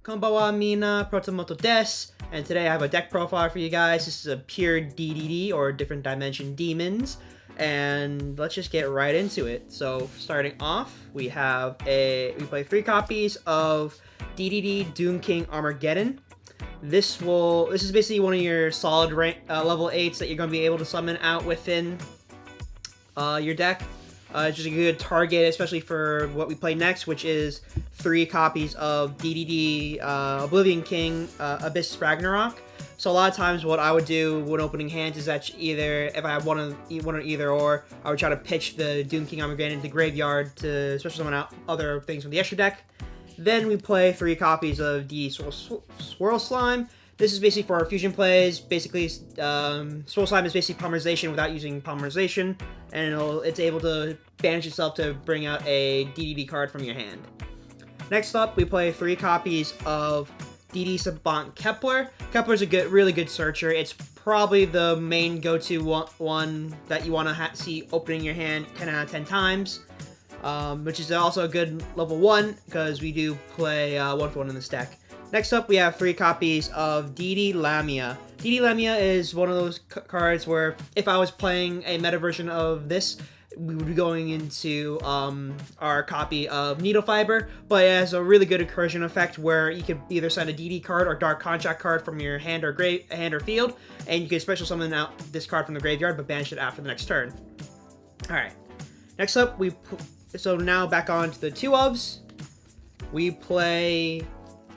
Konbawa Mina Proto-moto Des, and today I have a deck profile for you guys. This is a pure DDD, or Different Dimension Demons, and let's just get right into it. So starting off, we play 3 copies of DDD Doom King Armageddon. This is basically one of your solid level 8s that you're going to be able to summon out within your deck. It's just a good target, especially for what we play next, which is 3 copies of DDD Oblivion King Abyss Ragnarok. So a lot of times what I would do when opening hands is that either, if I have one or either or, I would try to pitch the Doom King Armageddon into the graveyard to special summon out other things from the extra deck. Then we play 3 copies of DD Swirl Slime. This is basically for our fusion plays. Basically, Swirl Slime is basically polymerization without using polymerization, and it's able to banish itself to bring out a DDD card from your hand. Next up, we play 3 copies of DD Savant Kepler. Kepler's a really good searcher. It's probably the main go-to one that you want to see opening your hand 10 out of 10 times, which is also a good level 1 because we do play 1-for-1 in this deck. Next up, we have 3 copies of DD Lamia. DD Lamia is one of those cards where if I was playing a meta version of this, we would be going into our copy of Needle Fiber, but it has a really good incursion effect where you can either send a DD card or Dark Contract card from your hand or field, and you can special summon out this card from the graveyard but banish it after the next turn. Alright, next up, so now back on to the 2 ofs. We play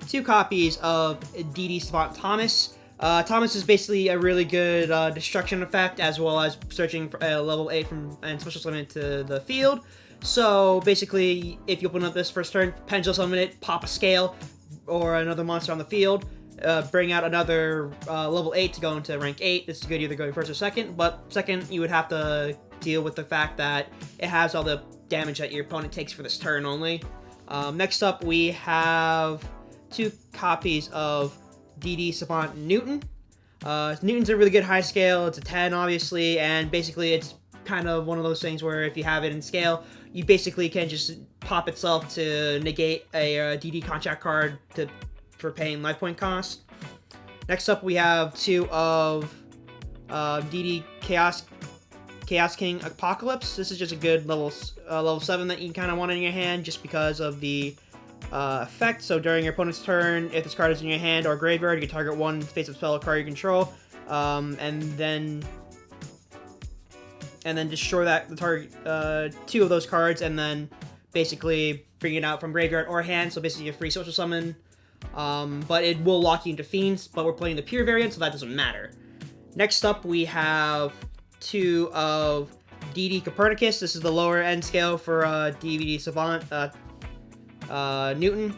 2 copies of DD Savant Thomas. Thomas is basically a really good destruction effect, as well as searching for a level 8 and special summon it to the field. So basically, if you open up this first turn, Pendulum summon it, pop a scale or another monster on the field, bring out another level 8 to go into rank 8. This is good either going first or second, but second you would have to deal with the fact that it has all the damage that your opponent takes for this turn only. Next up, we have 2 copies of DD Savant Newton. Newton's a really good high scale. It's a 10, obviously, and basically it's kind of one of those things where if you have it in scale, you basically can just pop itself to negate a DD contract card for paying life point cost. Next up, we have 2 of DD Chaos King Apocalypse. This is just a good level 7 that you kind of want in your hand just because of the effect. So during your opponent's turn, if this card is in your hand or graveyard, you can target 1 face-up spell card you control, and then destroy the target 2 of those cards, and then basically bring it out from graveyard or hand. So basically a free social summon, but it will lock you into Fiends. But we're playing the pure variant, so that doesn't matter. Next up, we have 2 of DD Copernicus. This is the lower end scale for DD Savant Newton.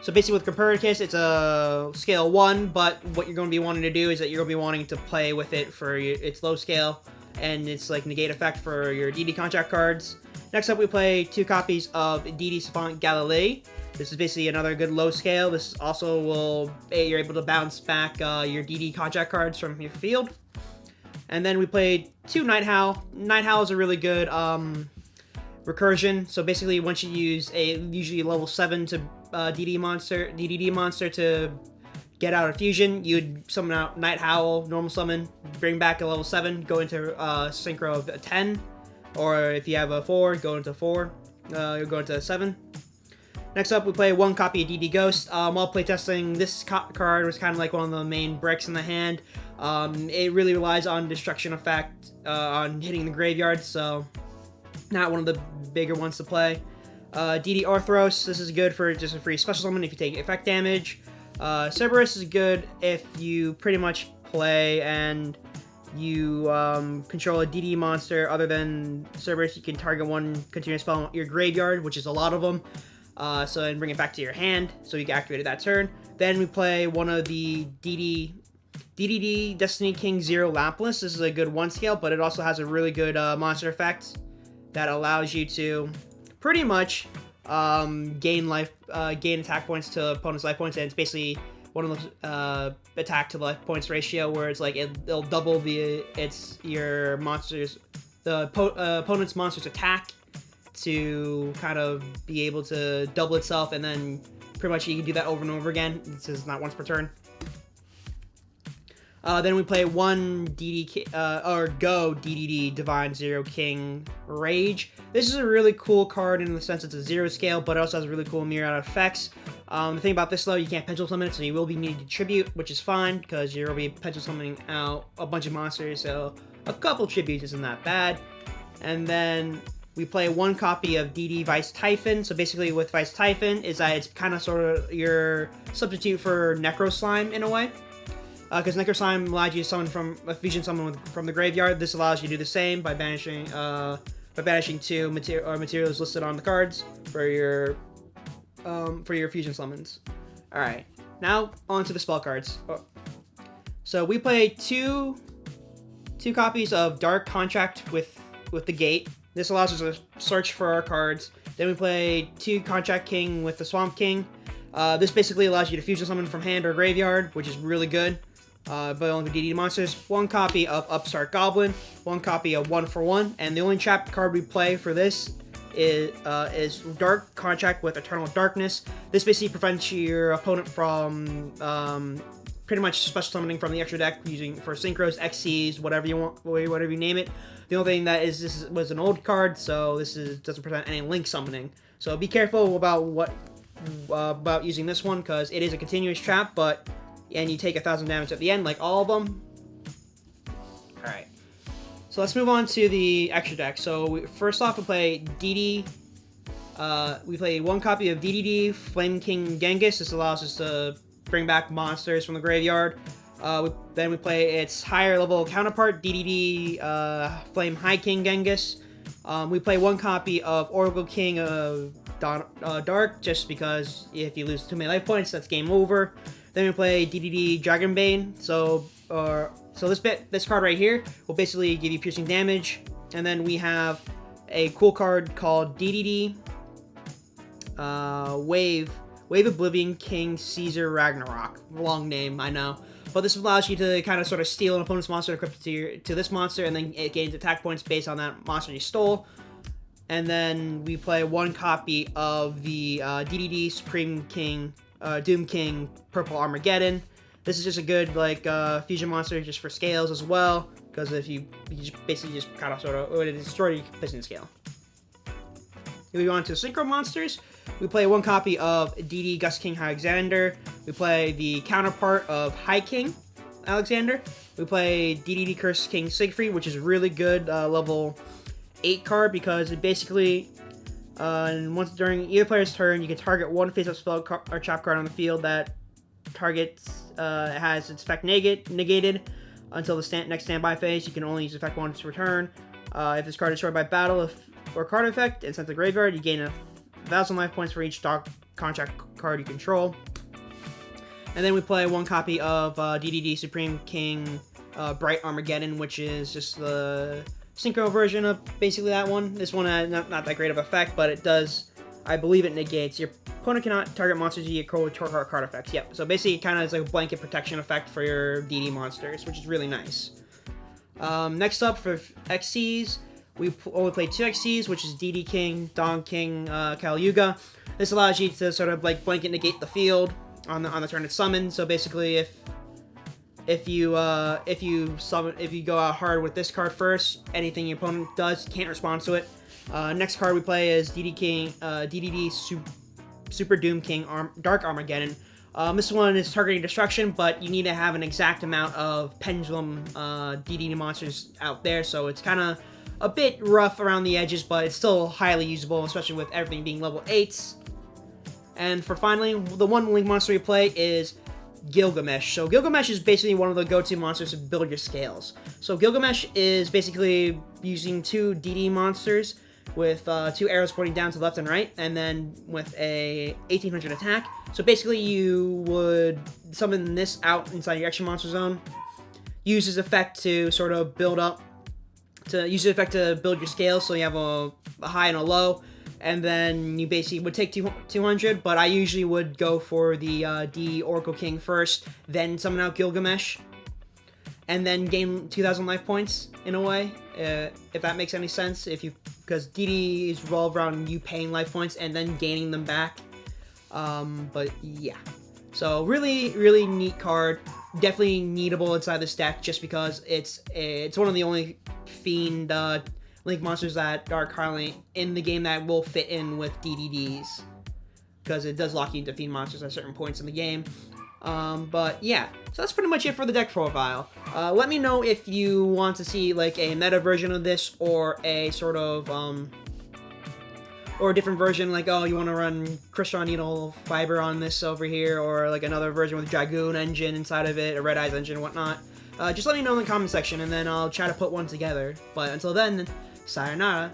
So basically with Copernicus, it's a scale 1, but what you're going to be wanting to do is that you're going to be wanting to play with it for its low scale, and it's like negate effect for your DD contract cards. Next up, we play 2 copies of DD Savant Galilei. This is basically another good low scale. This also you're able to bounce back your DD contract cards from your field. And then we played 2 Night Howl. Night Howl is a really good recursion. So basically, once you use a usually level 7 to DDD monster to get out of fusion, you'd summon out Night Howl, normal summon, bring back a level 7, go into synchro of a 10, or if you have a 4, go into 4, you'll go into 7. Next up, we play 1 copy of DD Ghost. While playtesting, this card was kind of like one of the main bricks in the hand. It really relies on destruction effect on hitting the graveyard, so not one of the bigger ones to play. DD Orthros, this is good for just a free special summon if you take effect damage. Cerberus is good if you pretty much play and you control a DD monster other than Cerberus. You can target 1 continuous spell on your graveyard, which is a lot of them. And bring it back to your hand, so you can activate it that turn. Then we play 1 of the DDD Destiny King Zero Lampless. This is a good 1 scale, but it also has a really good monster effect that allows you to pretty much gain attack points to opponent's life points, and it's basically one of those attack to life points ratio where it's like it'll double your monsters, opponent's monster's attack to kind of be able to double itself and then pretty much you can do that over and over again. This is not once per turn. Then we play one or go DDD Divine Zero King Rage. This is a really cool card in the sense it's a 0 scale, but it also has really cool myriad effects. The thing about this though, you can't pendulum summon it, so you will be needing to tribute, which is fine because you'll be pendulum summoning out a bunch of monsters. So a couple tributes isn't that bad. And then we play one copy of DD Vice Typhon. So basically, with Vice Typhon, is that it's kind of sort of your substitute for Necro Slime in a way. Because Necro Slime allows you to summon from a fusion summon from the graveyard. This allows you to do the same by banishing 2 materials listed on the cards for your fusion summons. All right, now on to the spell cards. So we play two copies of Dark Contract with the Gate. This allows us to search for our cards. Then we play 2 Contract King with the Swamp King. This basically allows you to fusion summon from hand or graveyard, which is really good. But only for DD monsters. 1 copy of Upstart Goblin, 1 copy of 1-for-1, and the only trap card we play for this is Dark Contract with Eternal Darkness. This basically prevents your opponent from pretty much special summoning from the extra deck using for synchros, XCs, whatever you want, whatever you name it. The only thing that is this was an old card, so this doesn't prevent any link summoning. So be careful about using this one because it is a continuous trap, and you take 1,000 damage at the end, like all of them. Alright. So let's move on to the extra deck. So first off, we play DD. We play 1 copy of DDD Flame King Genghis. This allows us to bring back monsters from the graveyard. Then we play its higher level counterpart, DDD Flame High King Genghis. We play 1 copy of Oracle King of Dark, just because if you lose too many life points, that's game over. Then we play DDD Dragonbane. So this card right here will basically give you piercing damage. And then we have a cool card called DDD Wave Oblivion King Caesar Ragnarok. Long name, I know. But this allows you to kind of sort of steal an opponent's monster, equip it to this monster, and then it gains attack points based on that monster you stole. And then we play 1 copy of the DDD Supreme King Doom King Purple Armageddon. This is just a good fusion monster just for scales as well, because if you basically just kind of sort of destroy your placing scale. We go on to synchro monsters. We play 1 copy of DD Gust King Alexander. We play the counterpart of High King Alexander. We play DDD Curse King Siegfried, which is really good level 8 card because it basically once during either player's turn, you can target 1 face-up spell or trap card on the field that targets has its effect negated until the next standby phase. You can only use effect once per turn. If this card is destroyed by battle or card effect and sent to the graveyard, you gain 1,000 life points for each Dark Contract card you control. And then we play 1 copy of DDD Supreme King Bright Armageddon, which is just the synchro version of basically that one. This one has not that great of effect, but it does, I believe it negates. Your opponent cannot target monsters you control with card effects. Yep, so basically it kind of is like a blanket protection effect for your DD monsters, which is really nice. Next up for XCs, we only play 2 XCs, which is DD King, Dawn King, Kali Yuga. This allows you to sort of like blanket negate the field on the turn it's summoned. So basically if you go out hard with this card first, anything your opponent does, you can't respond to it. Next card we play is DDD Super Doom King Dark Armageddon. This one is targeting destruction, but you need to have an exact amount of pendulum DDD monsters out there, so it's kind of a bit rough around the edges, but it's still highly usable, especially with everything being level 8s. And for finally, the one link monster we play is Gilgamesh. So Gilgamesh is basically one of the go-to monsters to build your scales. So Gilgamesh is basically using 2 DD monsters with 2 arrows pointing down to left and right, and then with a 1800 attack. So basically you would summon this out inside your action monster zone, use his effect to sort of build your scales, so you have a high and a low, and then you basically would take 200, but I usually would go for the D Oracle King first, then summon out Gilgamesh, and then gain 2,000 life points, in a way, if that makes any sense, because DD is revolved around you paying life points and then gaining them back. But yeah. So really neat card. Definitely needable inside this deck just because it's one of the only Fiend Link monsters that are currently in the game that will fit in with DDDs. Because it does lock you into Fiend monsters at certain points in the game. But yeah, so that's pretty much it for the deck profile. Let me know if you want to see like a meta version of this or a sort of or a different version, like, oh, you want to run Crystal Needle Fiber on this over here, or like another version with Dragoon engine inside of it, a Red Eyes engine and whatnot. Just let me know in the comment section, and then I'll try to put one together. But until then, sayonara.